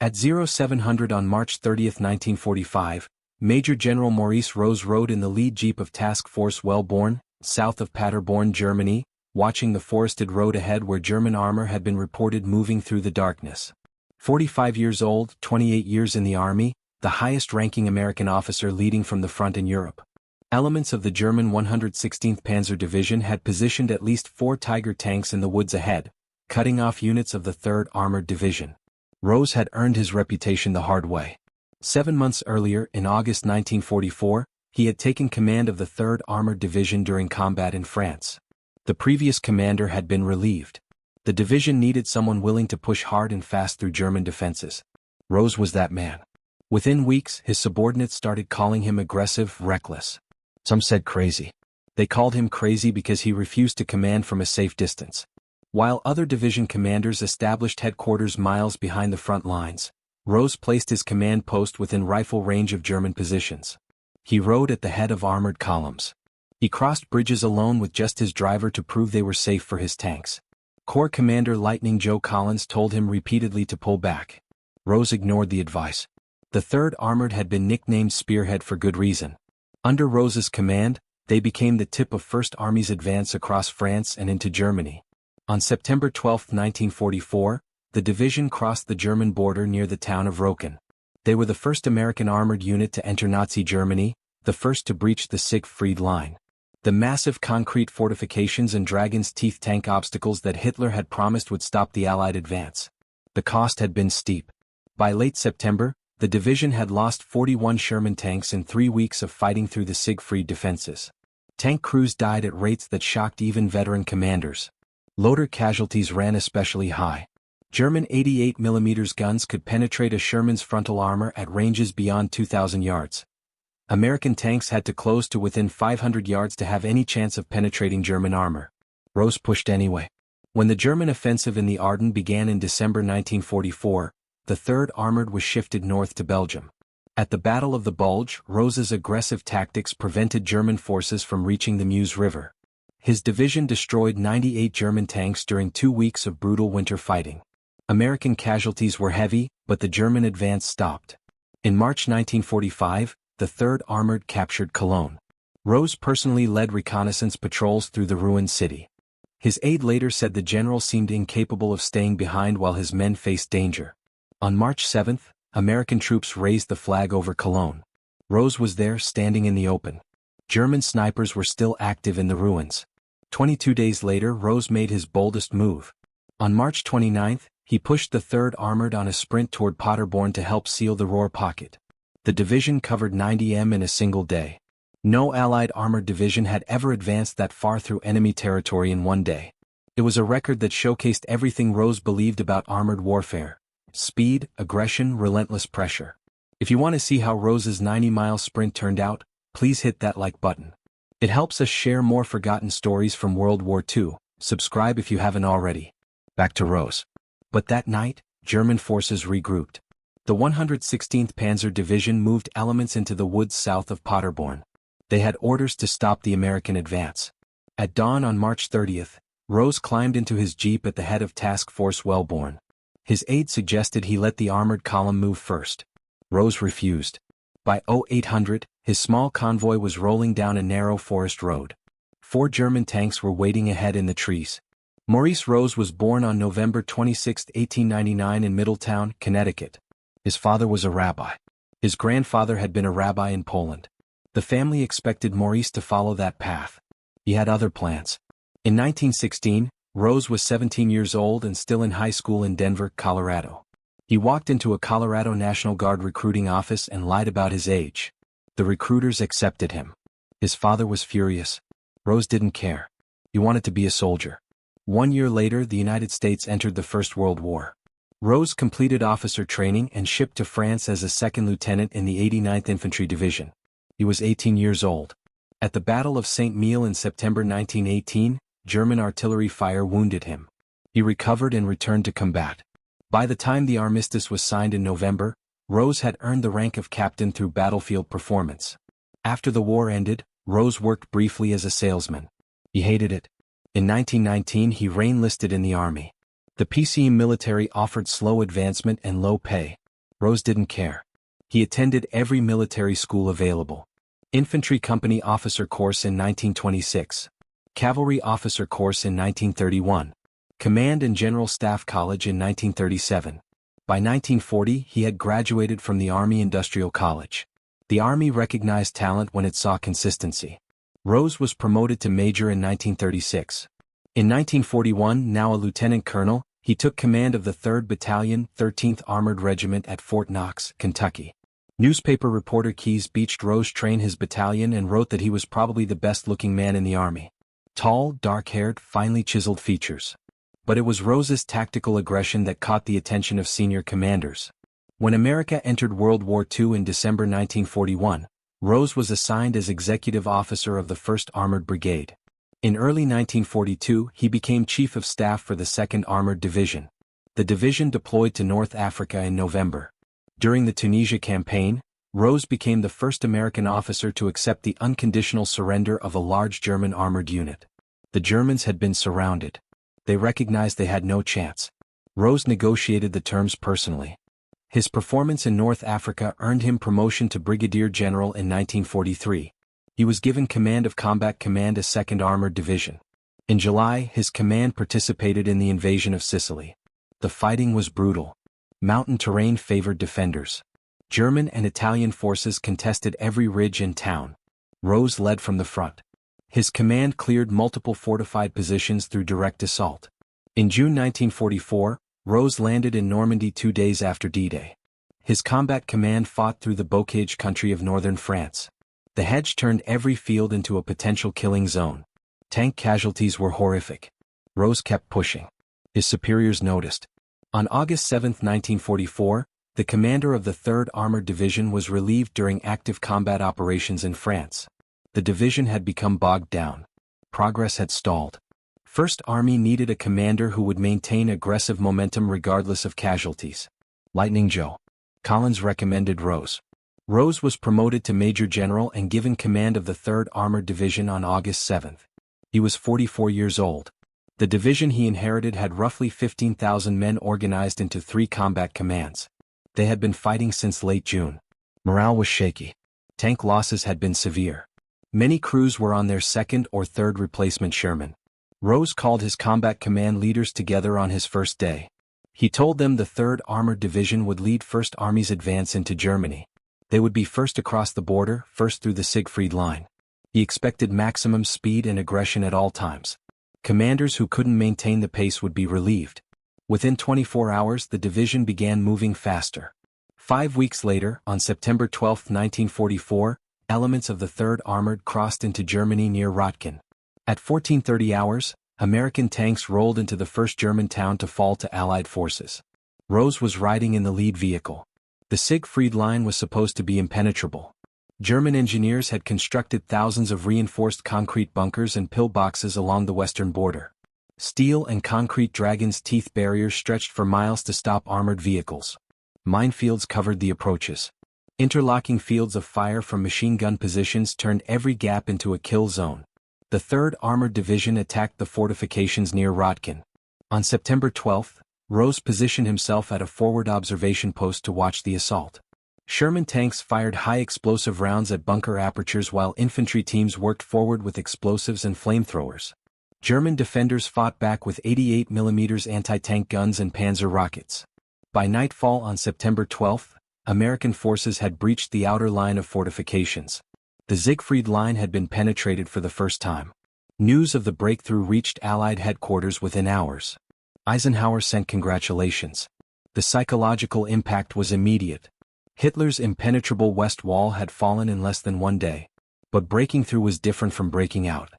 At 0700 on March 30, 1945, Major General Maurice Rose rode in the lead jeep of Task Force Welborn, south of Paderborn, Germany, watching the forested road ahead where German armor had been reported moving through the darkness. 45 years old, 28 years in the army, the highest-ranking American officer leading from the front in Europe. Elements of the German 116th Panzer Division had positioned at least 4 Tiger tanks in the woods ahead, cutting off units of the 3rd Armored Division. Rose had earned his reputation the hard way. 7 months earlier, in August 1944, he had taken command of the 3rd Armored Division during combat in France. The previous commander had been relieved. The division needed someone willing to push hard and fast through German defenses. Rose was that man. Within weeks, his subordinates started calling him aggressive, reckless. Some said crazy. They called him crazy because he refused to command from a safe distance. While other division commanders established headquarters miles behind the front lines, Rose placed his command post within rifle range of German positions. He rode at the head of armored columns. He crossed bridges alone with just his driver to prove they were safe for his tanks. Corps Commander Lightning Joe Collins told him repeatedly to pull back. Rose ignored the advice. The 3rd Armored had been nicknamed Spearhead for good reason. Under Rose's command, they became the tip of 1st Army's advance across France and into Germany. On September 12, 1944, the division crossed the German border near the town of Roken. They were the first American armored unit to enter Nazi Germany, the first to breach the Siegfried Line. The massive concrete fortifications and dragon's teeth tank obstacles that Hitler had promised would stop the Allied advance. The cost had been steep. By late September, the division had lost 41 Sherman tanks in 3 weeks of fighting through the Siegfried defenses. Tank crews died at rates that shocked even veteran commanders. Loader casualties ran especially high. German 88mm guns could penetrate a Sherman's frontal armor at ranges beyond 2,000 yards. American tanks had to close to within 500 yards to have any chance of penetrating German armor. Rose pushed anyway. When the German offensive in the Ardennes began in December 1944, the 3rd Armored was shifted north to Belgium. At the Battle of the Bulge, Rose's aggressive tactics prevented German forces from reaching the Meuse River. His division destroyed 98 German tanks during 2 weeks of brutal winter fighting. American casualties were heavy, but the German advance stopped. In March 1945, the 3rd Armored captured Cologne. Rose personally led reconnaissance patrols through the ruined city. His aide later said the general seemed incapable of staying behind while his men faced danger. On March 7, American troops raised the flag over Cologne. Rose was there, standing in the open. German snipers were still active in the ruins. 22 days later, Rose made his boldest move. On March 29, he pushed the 3rd Armored on a sprint toward Paderborn to help seal the Ruhr pocket. The division covered 90 m in a single day. No Allied armored division had ever advanced that far through enemy territory in one day. It was a record that showcased everything Rose believed about armored warfare: speed, aggression, relentless pressure. If you want to see how Rose's 90-mile sprint turned out, please hit that like button. It helps us share more forgotten stories from World War II. Subscribe if you haven't already. Back to Rose. But that night, German forces regrouped. The 116th Panzer Division moved elements into the woods south of Paderborn. They had orders to stop the American advance. At dawn on March 30th, Rose climbed into his jeep at the head of Task Force Welborn. His aide suggested he let the armored column move first. Rose refused. By 0800, his small convoy was rolling down a narrow forest road. 4 German tanks were waiting ahead in the trees. Maurice Rose was born on November 26, 1899 in Middletown, Connecticut. His father was a rabbi. His grandfather had been a rabbi in Poland. The family expected Maurice to follow that path. He had other plans. In 1916, Rose was 17 years old and still in high school in Denver, Colorado. He walked into a Colorado National Guard recruiting office and lied about his age. The recruiters accepted him. His father was furious. Rose didn't care. He wanted to be a soldier. 1 year later, the United States entered the First World War. Rose completed officer training and shipped to France as a 2nd lieutenant in the 89th Infantry Division. He was 18 years old. At the Battle of Saint-Mihiel in September 1918, German artillery fire wounded him. He recovered and returned to combat. By the time the armistice was signed in November, Rose had earned the rank of captain through battlefield performance. After the war ended, Rose worked briefly as a salesman. He hated it. In 1919 he re-enlisted in the army. The PCE military offered slow advancement and low pay. Rose didn't care. He attended every military school available. Infantry Company Officer Course in 1926. Cavalry Officer Course in 1931. Command and General Staff College in 1937. By 1940 he had graduated from the Army Industrial College. The Army recognized talent when it saw consistency. Rose was promoted to major in 1936. In 1941, now a lieutenant colonel, he took command of the 3rd Battalion, 13th Armored Regiment at Fort Knox, Kentucky. Newspaper reporter Keyes beached Rose train his battalion and wrote that he was probably the best-looking man in the Army. Tall, dark-haired, finely chiseled features. But it was Rose's tactical aggression that caught the attention of senior commanders. When America entered World War II in December 1941, Rose was assigned as executive officer of the 1st Armored Brigade. In early 1942 he became Chief of Staff for the 2nd Armored Division. The division deployed to North Africa in November. During the Tunisia campaign, Rose became the first American officer to accept the unconditional surrender of a large German armored unit. The Germans had been surrounded. They recognized they had no chance. Rose negotiated the terms personally. His performance in North Africa earned him promotion to Brigadier General in 1943. He was given command of Combat Command, a 2nd Armored Division. In July, his command participated in the invasion of Sicily. The fighting was brutal. Mountain terrain favored defenders. German and Italian forces contested every ridge and town. Rose led from the front. His command cleared multiple fortified positions through direct assault. In June 1944, Rose landed in Normandy 2 days after D-Day. His combat command fought through the bocage country of northern France. The hedge turned every field into a potential killing zone. Tank casualties were horrific. Rose kept pushing. His superiors noticed. On August 7, 1944, the commander of the 3rd Armored Division was relieved during active combat operations in France. The division had become bogged down. Progress had stalled. 1st Army needed a commander who would maintain aggressive momentum regardless of casualties. Lightning Joe Collins recommended Rose. Rose was promoted to Major General and given command of the 3rd Armored Division on August 7. He was 44 years old. The division he inherited had roughly 15,000 men organized into 3 combat commands. They had been fighting since late June. Morale was shaky. Tank losses had been severe. Many crews were on their 2nd or 3rd replacement Sherman. Rose called his combat command leaders together on his first day. He told them the 3rd Armored Division would lead 1st Army's advance into Germany. They would be first across the border, first through the Siegfried Line. He expected maximum speed and aggression at all times. Commanders who couldn't maintain the pace would be relieved. Within 24 hours the division began moving faster. 5 weeks later, on September 12, 1944, elements of the 3rd Armored crossed into Germany near Rotkin. At 14:30 hours, American tanks rolled into the first German town to fall to Allied forces. Rose was riding in the lead vehicle. The Siegfried Line was supposed to be impenetrable. German engineers had constructed thousands of reinforced concrete bunkers and pillboxes along the western border. Steel and concrete dragon's teeth barriers stretched for miles to stop armored vehicles. Minefields covered the approaches. Interlocking fields of fire from machine gun positions turned every gap into a kill zone. The 3rd Armored Division attacked the fortifications near Rotkin. On September 12, Rose positioned himself at a forward observation post to watch the assault. Sherman tanks fired high-explosive rounds at bunker apertures while infantry teams worked forward with explosives and flamethrowers. German defenders fought back with 88mm anti-tank guns and Panzer rockets. By nightfall on September 12, American forces had breached the outer line of fortifications. The Siegfried Line had been penetrated for the first time. News of the breakthrough reached Allied headquarters within hours. Eisenhower sent congratulations. The psychological impact was immediate. Hitler's impenetrable West Wall had fallen in less than 1 day. But breaking through was different from breaking out.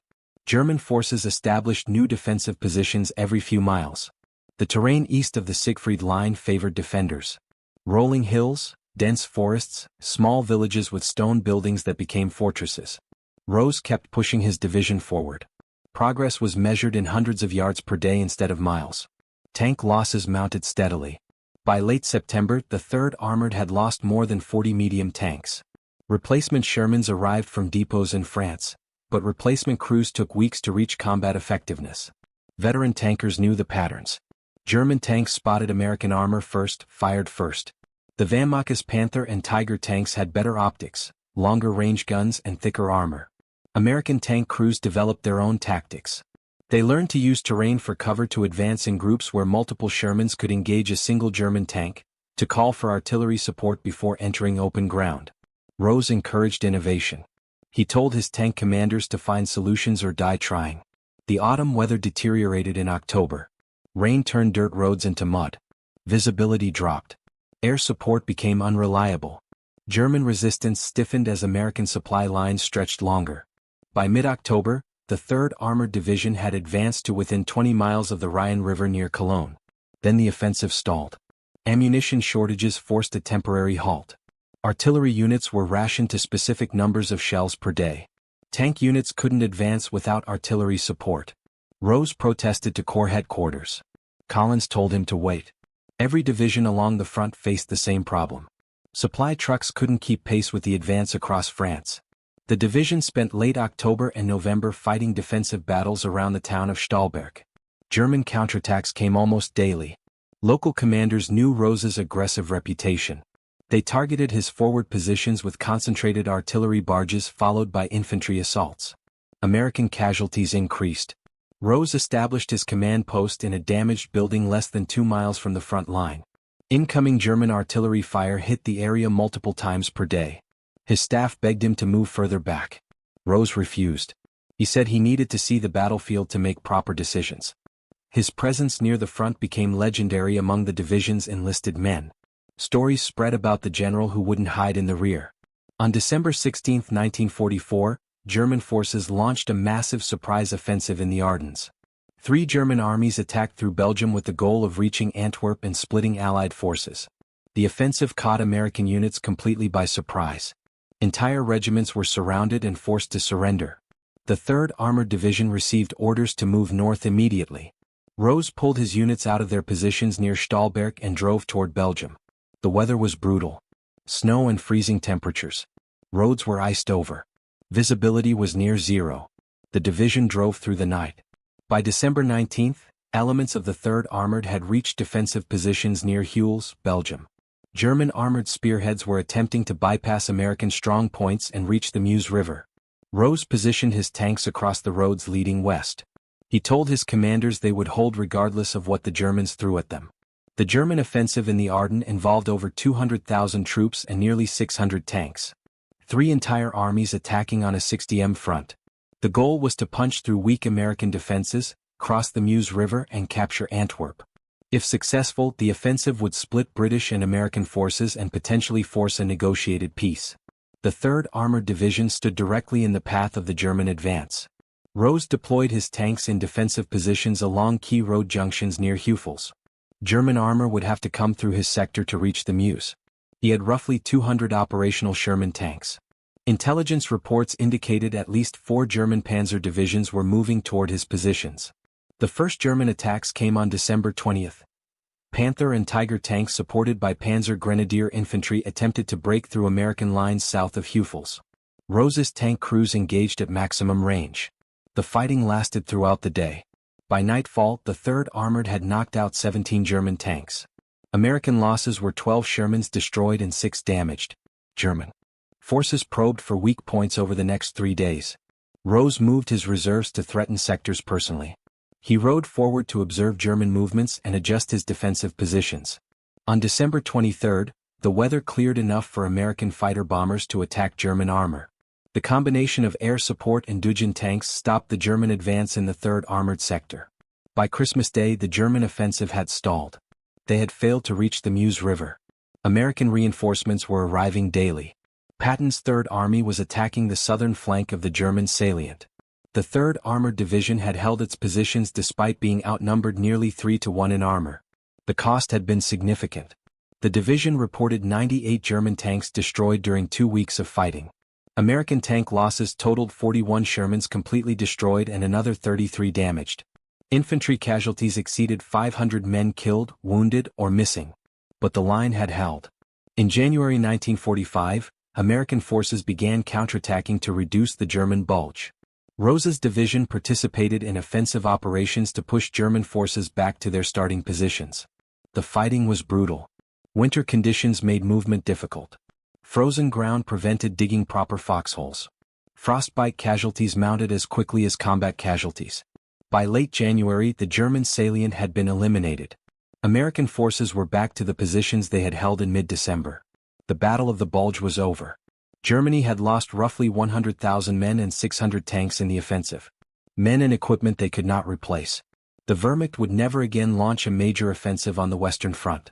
German forces established new defensive positions every few miles. The terrain east of the Siegfried Line favored defenders. Rolling hills, dense forests, small villages with stone buildings that became fortresses. Rose kept pushing his division forward. Progress was measured in hundreds of yards per day instead of miles. Tank losses mounted steadily. By late September, the 3rd Armored had lost more than 40 medium tanks. Replacement Shermans arrived from depots in France, but replacement crews took weeks to reach combat effectiveness. Veteran tankers knew the patterns. German tanks spotted American armor first, fired first. The Wehrmacht's Panther and Tiger tanks had better optics, longer range guns and thicker armor. American tank crews developed their own tactics. They learned to use terrain for cover, to advance in groups where multiple Shermans could engage a single German tank, to call for artillery support before entering open ground. Rose encouraged innovation. He told his tank commanders to find solutions or die trying. The autumn weather deteriorated in October. Rain turned dirt roads into mud. Visibility dropped. Air support became unreliable. German resistance stiffened as American supply lines stretched longer. By mid-October, the 3rd Armored Division had advanced to within 20 miles of the Rhine River near Cologne. Then the offensive stalled. Ammunition shortages forced a temporary halt. Artillery units were rationed to specific numbers of shells per day. Tank units couldn't advance without artillery support. Rose protested to Corps headquarters. Collins told him to wait. Every division along the front faced the same problem. Supply trucks couldn't keep pace with the advance across France. The division spent late October and November fighting defensive battles around the town of Stahlberg. German counterattacks came almost daily. Local commanders knew Rose's aggressive reputation. They targeted his forward positions with concentrated artillery barges followed by infantry assaults. American casualties increased. Rose established his command post in a damaged building less than 2 miles from the front line. Incoming German artillery fire hit the area multiple times per day. His staff begged him to move further back. Rose refused. He said he needed to see the battlefield to make proper decisions. His presence near the front became legendary among the division's enlisted men. Stories spread about the general who wouldn't hide in the rear. On December 16, 1944, German forces launched a massive surprise offensive in the Ardennes. 3 German armies attacked through Belgium with the goal of reaching Antwerp and splitting Allied forces. The offensive caught American units completely by surprise. Entire regiments were surrounded and forced to surrender. The 3rd Armored Division received orders to move north immediately. Rose pulled his units out of their positions near Stahlberg and drove toward Belgium. The weather was brutal. Snow and freezing temperatures. Roads were iced over. Visibility was near zero. The division drove through the night. By December 19, elements of the 3rd Armored had reached defensive positions near Huels, Belgium. German armored spearheads were attempting to bypass American strong points and reach the Meuse River. Rose positioned his tanks across the roads leading west. He told his commanders they would hold regardless of what the Germans threw at them. The German offensive in the Ardennes involved over 200,000 troops and nearly 600 tanks. 3 entire armies attacking on a 60m front. The goal was to punch through weak American defenses, cross the Meuse River and capture Antwerp. If successful, the offensive would split British and American forces and potentially force a negotiated peace. The 3rd Armored Division stood directly in the path of the German advance. Rose deployed his tanks in defensive positions along key road junctions near Huels. German armor would have to come through his sector to reach the Meuse. He had roughly 200 operational Sherman tanks. Intelligence reports indicated at least 4 German panzer divisions were moving toward his positions. The first German attacks came on December 20. Panther and Tiger tanks supported by Panzer Grenadier infantry attempted to break through American lines south of Huels. Rose's tank crews engaged at maximum range. The fighting lasted throughout the day. By nightfall, the 3rd Armored had knocked out 17 German tanks. American losses were 12 Shermans destroyed and 6 damaged. German forces probed for weak points over the next 3 days. Rose moved his reserves to threaten sectors personally. He rode forward to observe German movements and adjust his defensive positions. On December 23, the weather cleared enough for American fighter bombers to attack German armor. The combination of air support and Dugin tanks stopped the German advance in the 3rd Armored sector. By Christmas Day, the German offensive had stalled. They had failed to reach the Meuse River. American reinforcements were arriving daily. Patton's 3rd Army was attacking the southern flank of the German salient. The 3rd Armored Division had held its positions despite being outnumbered nearly 3-1 in armor. The cost had been significant. The division reported 98 German tanks destroyed during 2 weeks of fighting. American tank losses totaled 41 Shermans completely destroyed and another 33 damaged. Infantry casualties exceeded 500 men killed, wounded, or missing. But the line had held. In January 1945, American forces began counterattacking to reduce the German bulge. Rose's division participated in offensive operations to push German forces back to their starting positions. The fighting was brutal. Winter conditions made movement difficult. Frozen ground prevented digging proper foxholes. Frostbite casualties mounted as quickly as combat casualties. By late January, the German salient had been eliminated. American forces were back to the positions they had held in mid-December. The Battle of the Bulge was over. Germany had lost roughly 100,000 men and 600 tanks in the offensive. Men and equipment they could not replace. The Wehrmacht would never again launch a major offensive on the Western Front.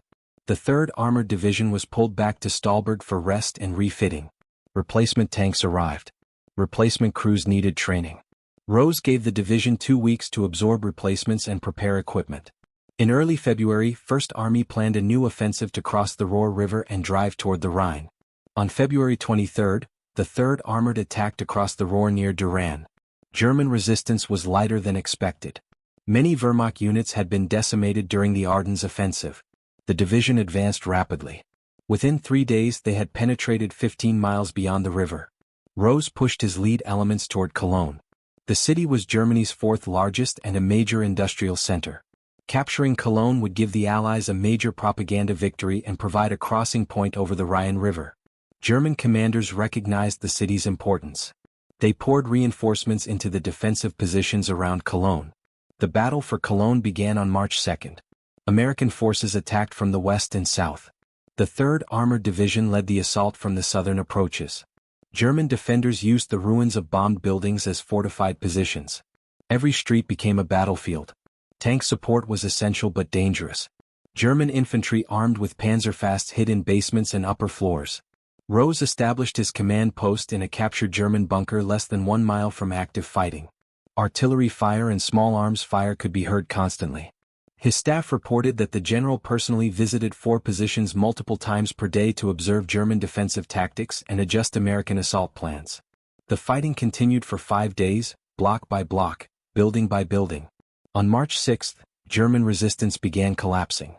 The 3rd Armored Division was pulled back to Stahlberg for rest and refitting. Replacement tanks arrived. Replacement crews needed training. Rose gave the division 2 weeks to absorb replacements and prepare equipment. In early February, 1st Army planned a new offensive to cross the Rohr River and drive toward the Rhine. On February 23, the 3rd Armored attacked across the Rohr near Duran. German resistance was lighter than expected. Many Wehrmacht units had been decimated during the Ardennes offensive. The division advanced rapidly. Within 3 days they had penetrated 15 miles beyond the river. Rose pushed his lead elements toward Cologne. The city was Germany's 4th largest and a major industrial center. Capturing Cologne would give the Allies a major propaganda victory and provide a crossing point over the Rhine River. German commanders recognized the city's importance. They poured reinforcements into the defensive positions around Cologne. The battle for Cologne began on March 2. American forces attacked from the west and south. The 3rd Armored Division led the assault from the southern approaches. German defenders used the ruins of bombed buildings as fortified positions. Every street became a battlefield. Tank support was essential but dangerous. German infantry armed with Panzerfasts hid in basements and upper floors. Rose established his command post in a captured German bunker less than 1 mile from active fighting. Artillery fire and small arms fire could be heard constantly. His staff reported that the general personally visited 4 positions multiple times per day to observe German defensive tactics and adjust American assault plans. The fighting continued for 5 days, block by block, building by building. On March 6, German resistance began collapsing.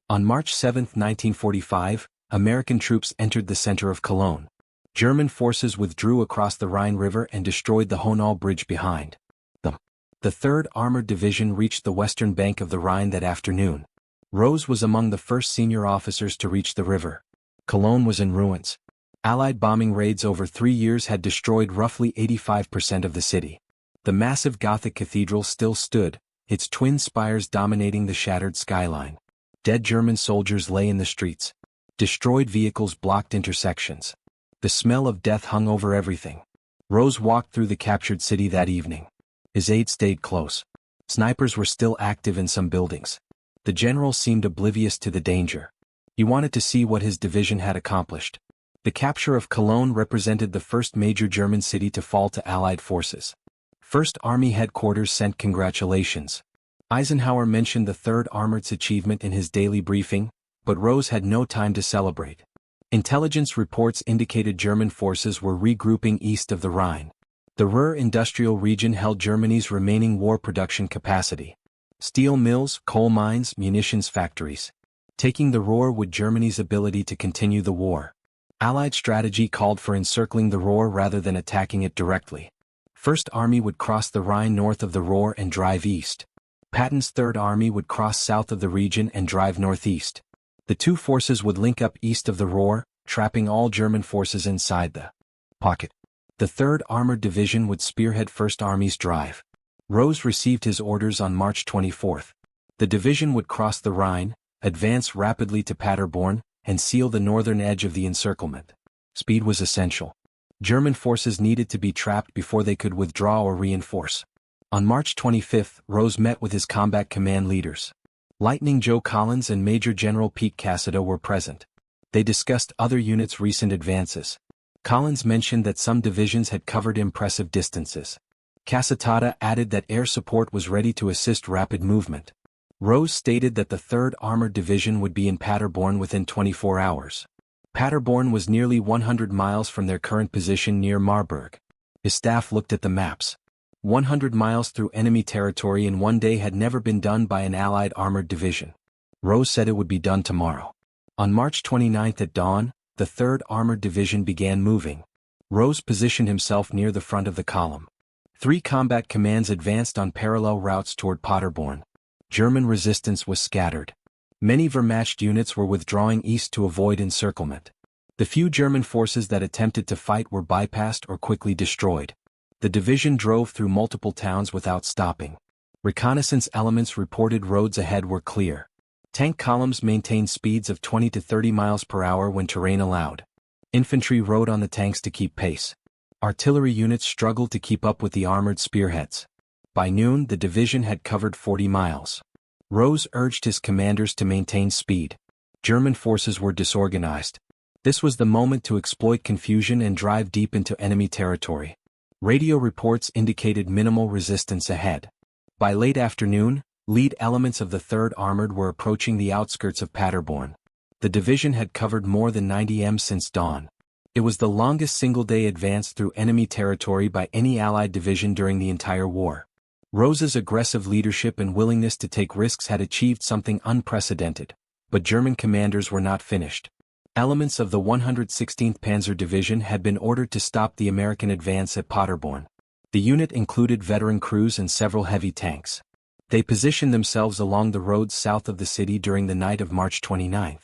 On March 7, 1945, American troops entered the center of Cologne. German forces withdrew across the Rhine River and destroyed the Honau Bridge behind them. The 3rd Armored Division reached the western bank of the Rhine that afternoon. Rose was among the first senior officers to reach the river. Cologne was in ruins. Allied bombing raids over 3 years had destroyed roughly 85% of the city. The massive Gothic cathedral still stood, its twin spires dominating the shattered skyline. Dead German soldiers lay in the streets. Destroyed vehicles blocked intersections. The smell of death hung over everything. Rose walked through the captured city that evening. His aide stayed close. Snipers were still active in some buildings. The general seemed oblivious to the danger. He wanted to see what his division had accomplished. The capture of Cologne represented the first major German city to fall to Allied forces. 1st Army headquarters sent congratulations. Eisenhower mentioned the 3rd Armored's achievement in his daily briefing, but Rose had no time to celebrate. Intelligence reports indicated German forces were regrouping east of the Rhine. The Ruhr industrial region held Germany's remaining war production capacity. Steel mills, coal mines, munitions factories. Taking the Ruhr would Germany's ability to continue the war. Allied strategy called for encircling the Ruhr rather than attacking it directly. 1st Army would cross the Rhine north of the Ruhr and drive east. Patton's 3rd Army would cross south of the region and drive northeast. The 2 forces would link up east of the Ruhr, trapping all German forces inside the pocket. The 3rd Armored Division would spearhead 1st Army's drive. Rose received his orders on March 24. The division would cross the Rhine, advance rapidly to Paderborn, and seal the northern edge of the encirclement. Speed was essential. German forces needed to be trapped before they could withdraw or reinforce. On March 25, Rose met with his combat command leaders. Lightning Joe Collins and Major General Pete Cassada were present. They discussed other units' recent advances. Collins mentioned that some divisions had covered impressive distances. Cassada added that air support was ready to assist rapid movement. Rose stated that the 3rd Armored Division would be in Paderborn within 24 hours. Paderborn was nearly 100 miles from their current position near Marburg. His staff looked at the maps. 100 miles through enemy territory in 1 day had never been done by an Allied armored division. Rose said it would be done tomorrow. On March 29 at dawn, the 3rd Armored Division began moving. Rose positioned himself near the front of the column. 3 combat commands advanced on parallel routes toward Paderborn. German resistance was scattered. Many Wehrmacht units were withdrawing east to avoid encirclement. The few German forces that attempted to fight were bypassed or quickly destroyed. The division drove through multiple towns without stopping. Reconnaissance elements reported roads ahead were clear. Tank columns maintained speeds of 20 to 30 miles per hour when terrain allowed. Infantry rode on the tanks to keep pace. Artillery units struggled to keep up with the armored spearheads. By noon, the division had covered 40 miles. Rose urged his commanders to maintain speed. German forces were disorganized. This was the moment to exploit confusion and drive deep into enemy territory. Radio reports indicated minimal resistance ahead. By late afternoon, lead elements of the 3rd Armored were approaching the outskirts of Paderborn. The division had covered more than 90 m since dawn. It was the longest single-day advance through enemy territory by any Allied division during the entire war. Rose's aggressive leadership and willingness to take risks had achieved something unprecedented, but German commanders were not finished. Elements of the 116th Panzer Division had been ordered to stop the American advance at Paderborn. The unit included veteran crews and several heavy tanks. They positioned themselves along the roads south of the city during the night of March 29.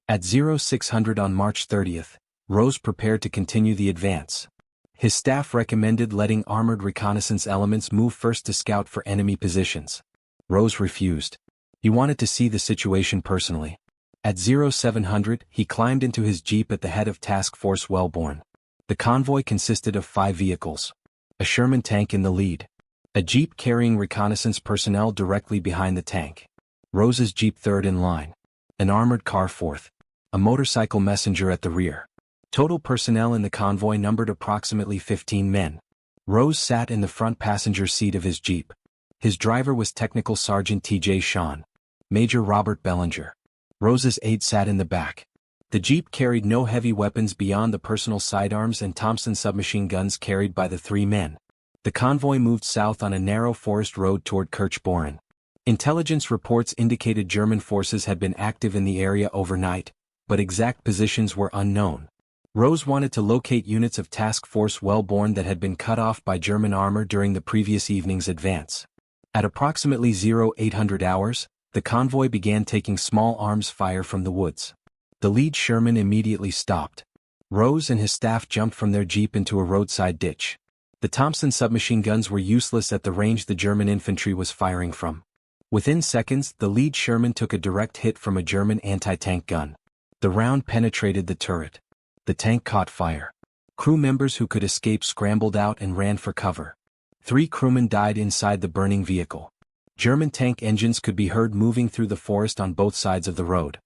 At 0600 on March 30, Rose prepared to continue the advance. His staff recommended letting armored reconnaissance elements move first to scout for enemy positions. Rose refused. He wanted to see the situation personally. At 0700, he climbed into his jeep at the head of Task Force Welborn. The convoy consisted of 5 vehicles. A Sherman tank in the lead. A jeep carrying reconnaissance personnel directly behind the tank. Rose's jeep third in line. An armored car fourth. A motorcycle messenger at the rear. Total personnel in the convoy numbered approximately 15 men. Rose sat in the front passenger seat of his jeep. His driver was Technical Sergeant T.J. Sean. Major Robert Bellinger. Rose's aide sat in the back. The jeep carried no heavy weapons beyond the personal sidearms and Thompson submachine guns carried by the 3 men. The convoy moved south on a narrow forest road toward Kirchbohren. Intelligence reports indicated German forces had been active in the area overnight, but exact positions were unknown. Rose wanted to locate units of Task Force Welborn that had been cut off by German armor during the previous evening's advance. At approximately 0800 hours, the convoy began taking small arms fire from the woods. The lead Sherman immediately stopped. Rose and his staff jumped from their jeep into a roadside ditch. The Thompson submachine guns were useless at the range the German infantry was firing from. Within seconds, the lead Sherman took a direct hit from a German anti-tank gun. The round penetrated the turret. The tank caught fire. Crew members who could escape scrambled out and ran for cover. 3 crewmen died inside the burning vehicle. German tank engines could be heard moving through the forest on both sides of the road.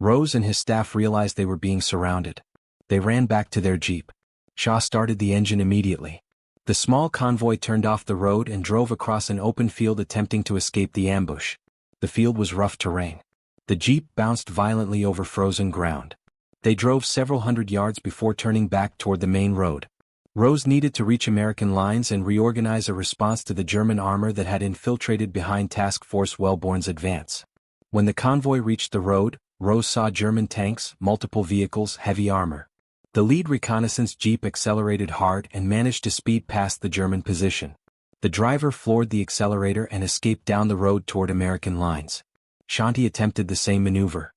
Rose and his staff realized they were being surrounded. They ran back to their jeep. Shaw started the engine immediately. The small convoy turned off the road and drove across an open field attempting to escape the ambush. The field was rough terrain. The jeep bounced violently over frozen ground. They drove several hundred yards before turning back toward the main road. Rose needed to reach American lines and reorganize a response to the German armor that had infiltrated behind Task Force Welborn's advance. When the convoy reached the road, Rose saw German tanks, multiple vehicles, heavy armor. The lead reconnaissance jeep accelerated hard and managed to speed past the German position. The driver floored the accelerator and escaped down the road toward American lines. Shanti attempted the same maneuver.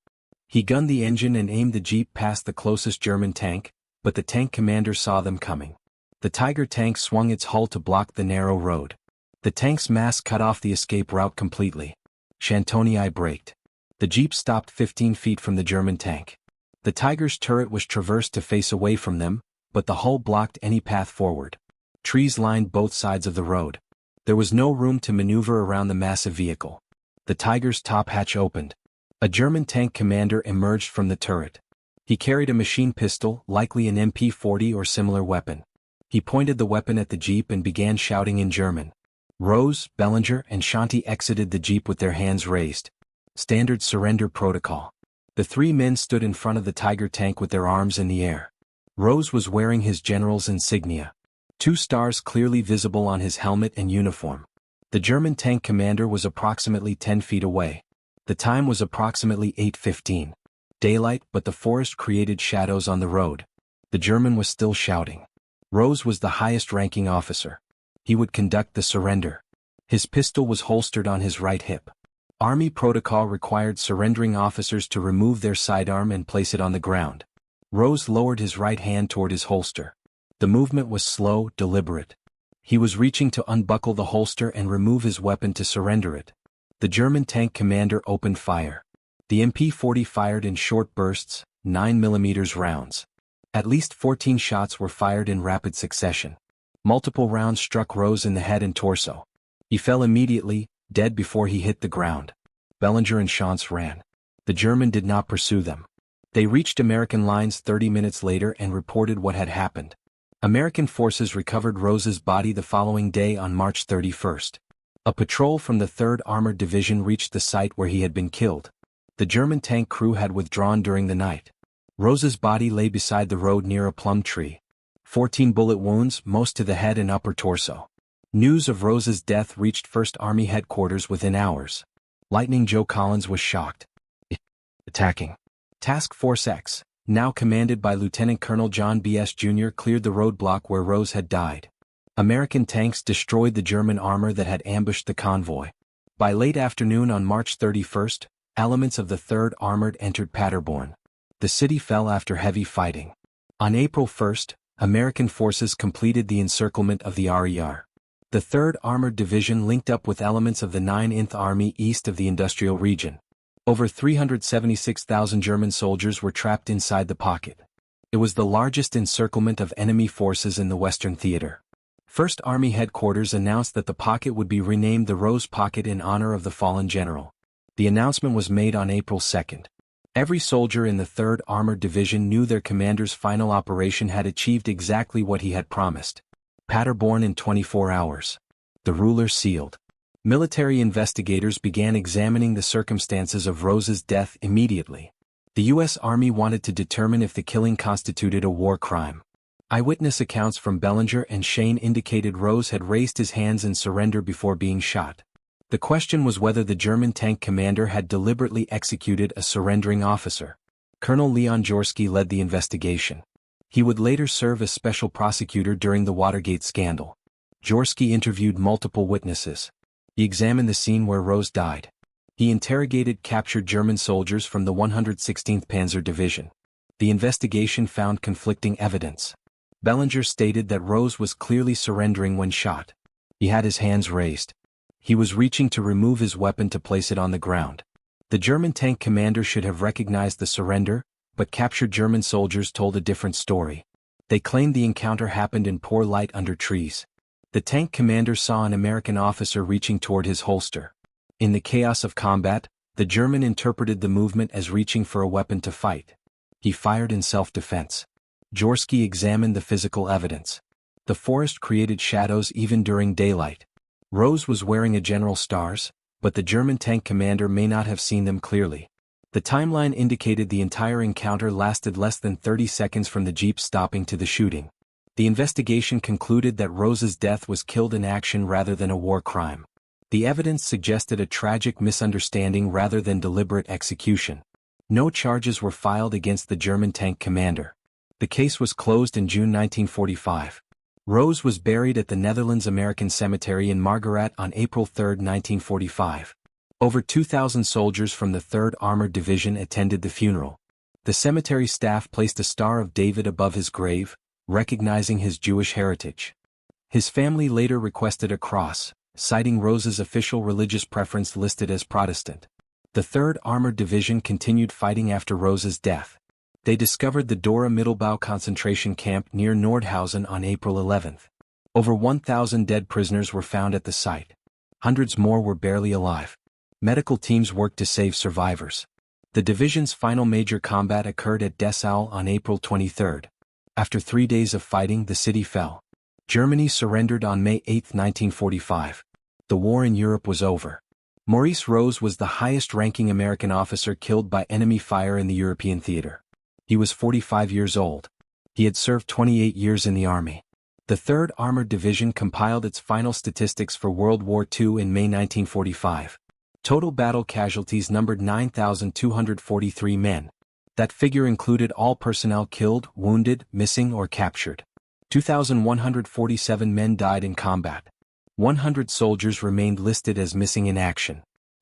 He gunned the engine and aimed the jeep past the closest German tank, but the tank commander saw them coming. The Tiger tank swung its hull to block the narrow road. The tank's mass cut off the escape route completely. Chantonii braked. The jeep stopped 15 feet from the German tank. The Tiger's turret was traversed to face away from them, but the hull blocked any path forward. Trees lined both sides of the road. There was no room to maneuver around the massive vehicle. The Tiger's top hatch opened. A German tank commander emerged from the turret. He carried a machine pistol, likely an MP-40 or similar weapon. He pointed the weapon at the jeep and began shouting in German. Rose, Bellinger, and Shanti exited the jeep with their hands raised. Standard surrender protocol. The 3 men stood in front of the Tiger tank with their arms in the air. Rose was wearing his general's insignia. 2 stars clearly visible on his helmet and uniform. The German tank commander was approximately 10 feet away. The time was approximately 8:15. Daylight, but the forest created shadows on the road. The German was still shouting. Rose was the highest-ranking officer. He would conduct the surrender. His pistol was holstered on his right hip. Army protocol required surrendering officers to remove their sidearm and place it on the ground. Rose lowered his right hand toward his holster. The movement was slow, deliberate. He was reaching to unbuckle the holster and remove his weapon to surrender it. The German tank commander opened fire. The MP-40 fired in short bursts, 9mm rounds. At least 14 shots were fired in rapid succession. Multiple rounds struck Rose in the head and torso. He fell immediately, dead before he hit the ground. Bellinger and Schantz ran. The German did not pursue them. They reached American lines 30 minutes later and reported what had happened. American forces recovered Rose's body the following day on March 31st. A patrol from the 3rd Armored Division reached the site where he had been killed. The German tank crew had withdrawn during the night. Rose's body lay beside the road near a plum tree. 14 bullet wounds, most to the head and upper torso. News of Rose's death reached 1st Army headquarters within hours. Lightning Joe Collins was shocked. Attacking. Task Force X, now commanded by Lieutenant Colonel John B.S. Jr., cleared the roadblock where Rose had died. American tanks destroyed the German armor that had ambushed the convoy. By late afternoon on March 31st, elements of the 3rd Armored entered Paderborn. The city fell after heavy fighting. On April 1st, American forces completed the encirclement of the RER. The 3rd Armored Division linked up with elements of the 9th Army east of the industrial region. Over 376,000 German soldiers were trapped inside the pocket. It was the largest encirclement of enemy forces in the Western Theater. 1st Army headquarters announced that the pocket would be renamed the Rose Pocket in honor of the fallen general. The announcement was made on April 2nd. Every soldier in the 3rd Armored Division knew their commander's final operation had achieved exactly what he had promised. Paderborn in 24 hours. The ruler sealed. Military investigators began examining the circumstances of Rose's death immediately. The U.S. Army wanted to determine if the killing constituted a war crime. Eyewitness accounts from Bellinger and Shane indicated Rose had raised his hands in surrender before being shot. The question was whether the German tank commander had deliberately executed a surrendering officer. Colonel Leon Jorsky led the investigation. He would later serve as special prosecutor during the Watergate scandal. Jorsky interviewed multiple witnesses. He examined the scene where Rose died. He interrogated captured German soldiers from the 116th Panzer Division. The investigation found conflicting evidence. Bellinger stated that Rose was clearly surrendering when shot. He had his hands raised. He was reaching to remove his weapon to place it on the ground. The German tank commander should have recognized the surrender, but captured German soldiers told a different story. They claimed the encounter happened in poor light under trees. The tank commander saw an American officer reaching toward his holster. In the chaos of combat, the German interpreted the movement as reaching for a weapon to fight. He fired in self-defense. Jorsky examined the physical evidence. The forest created shadows even during daylight. Rose was wearing a general's stars, but the German tank commander may not have seen them clearly. The timeline indicated the entire encounter lasted less than 30 seconds from the jeep stopping to the shooting. The investigation concluded that Rose's death was killed in action rather than a war crime. The evidence suggested a tragic misunderstanding rather than deliberate execution. No charges were filed against the German tank commander. The case was closed in June 1945. Rose was buried at the Netherlands American Cemetery in Margaret on April 3, 1945. Over 2,000 soldiers from the 3rd Armored Division attended the funeral. The cemetery staff placed a Star of David above his grave, recognizing his Jewish heritage. His family later requested a cross, citing Rose's official religious preference listed as Protestant. The 3rd Armored Division continued fighting after Rose's death. They discovered the Dora Mittelbau concentration camp near Nordhausen on April 11. Over 1,000 dead prisoners were found at the site. Hundreds more were barely alive. Medical teams worked to save survivors. The division's final major combat occurred at Dessau on April 23. After 3 days of fighting, the city fell. Germany surrendered on May 8, 1945. The war in Europe was over. Maurice Rose was the highest-ranking American officer killed by enemy fire in the European theater. He was 45 years old. He had served 28 years in the Army. The 3rd Armored Division compiled its final statistics for World War II in May 1945. Total battle casualties numbered 9,243 men. That figure included all personnel killed, wounded, missing or captured. 2,147 men died in combat. 100 soldiers remained listed as missing in action.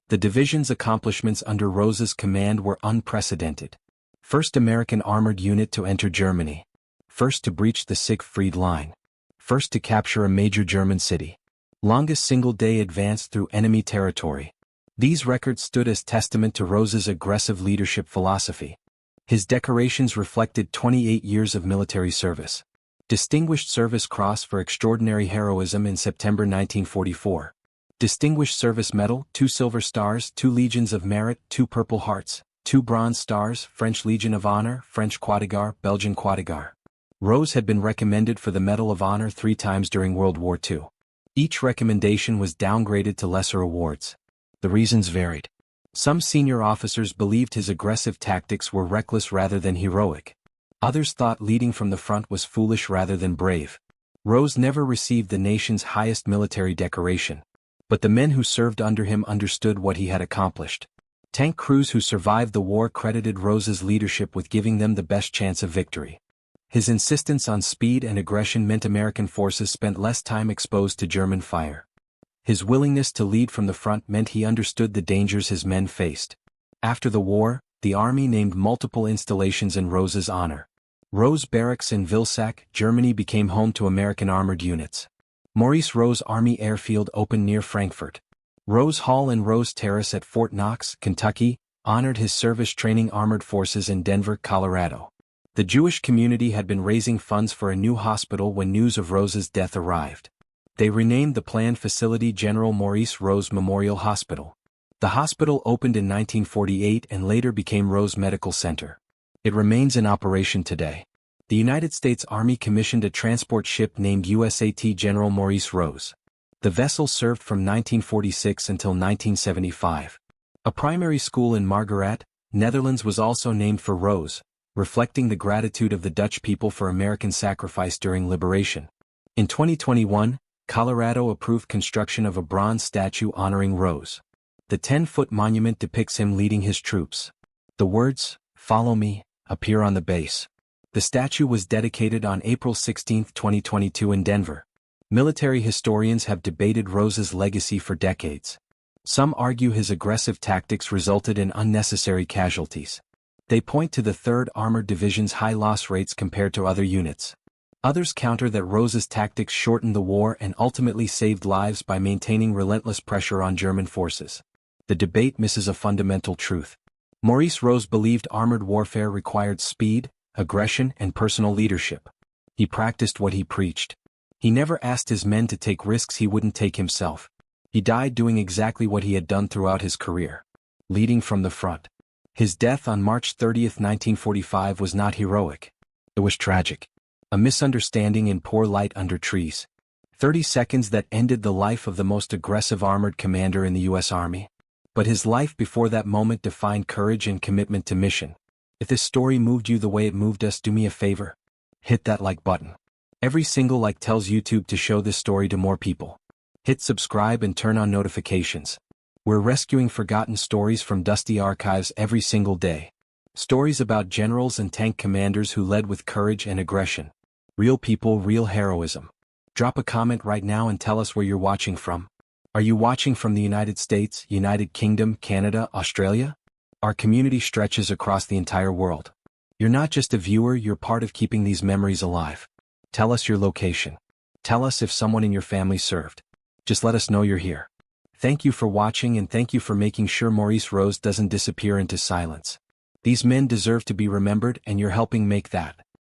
The division's accomplishments under Rose's command were unprecedented. First American armored unit to enter Germany. First to breach the Siegfried Line. First to capture a major German city. Longest single-day advance through enemy territory. These records stood as testament to Rose's aggressive leadership philosophy. His decorations reflected 28 years of military service. Distinguished Service Cross for Extraordinary Heroism in September 1944. Distinguished Service Medal, 2 Silver Stars, 2 Legions of Merit, 2 Purple Hearts, 2 Bronze Stars, French Legion of Honor, French Croix de Guerre, Belgian Croix de Guerre. Rose had been recommended for the Medal of Honor 3 times during World War II. Each recommendation was downgraded to lesser awards. The reasons varied. Some senior officers believed his aggressive tactics were reckless rather than heroic. Others thought leading from the front was foolish rather than brave. Rose never received the nation's highest military decoration. But the men who served under him understood what he had accomplished. Tank crews who survived the war credited Rose's leadership with giving them the best chance of victory. His insistence on speed and aggression meant American forces spent less time exposed to German fire. His willingness to lead from the front meant he understood the dangers his men faced. After the war, the Army named multiple installations in Rose's honor. Rose Barracks in Vilsack, Germany became home to American armored units. Maurice Rose Army Airfield opened near Frankfurt. Rose Hall and Rose Terrace at Fort Knox, Kentucky, honored his service-training armored forces in Denver, Colorado. The Jewish community had been raising funds for a new hospital when news of Rose's death arrived. They renamed the planned facility General Maurice Rose Memorial Hospital. The hospital opened in 1948 and later became Rose Medical Center. It remains in operation today. The United States Army commissioned a transport ship named USAT General Maurice Rose. The vessel served from 1946 until 1975. A primary school in Margaret, Netherlands was also named for Rose, reflecting the gratitude of the Dutch people for American sacrifice during liberation. In 2021, Colorado approved construction of a bronze statue honoring Rose. The 10-foot monument depicts him leading his troops. The words, "Follow me," appear on the base. The statue was dedicated on April 16, 2022 in Denver. Military historians have debated Rose's legacy for decades. Some argue his aggressive tactics resulted in unnecessary casualties. They point to the 3rd Armored Division's high loss rates compared to other units. Others counter that Rose's tactics shortened the war and ultimately saved lives by maintaining relentless pressure on German forces. The debate misses a fundamental truth. Maurice Rose believed armored warfare required speed, aggression, and personal leadership. He practiced what he preached. He never asked his men to take risks he wouldn't take himself. He died doing exactly what he had done throughout his career, leading from the front. His death on March 30, 1945 was not heroic. It was tragic. A misunderstanding in poor light under trees. 30 seconds that ended the life of the most aggressive armored commander in the U.S. Army. But his life before that moment defined courage and commitment to mission. If this story moved you the way it moved us, do me a favor. Hit that like button. Every single like tells YouTube to show this story to more people. Hit subscribe and turn on notifications. We're rescuing forgotten stories from dusty archives every single day. Stories about generals and tank commanders who led with courage and aggression. Real people, real heroism. Drop a comment right now and tell us where you're watching from. Are you watching from the United States, United Kingdom, Canada, Australia? Our community stretches across the entire world. You're not just a viewer, you're part of keeping these memories alive. Tell us your location. Tell us if someone in your family served. Just let us know you're here. Thank you for watching and thank you for making sure Maurice Rose doesn't disappear into silence. These men deserve to be remembered and you're helping make that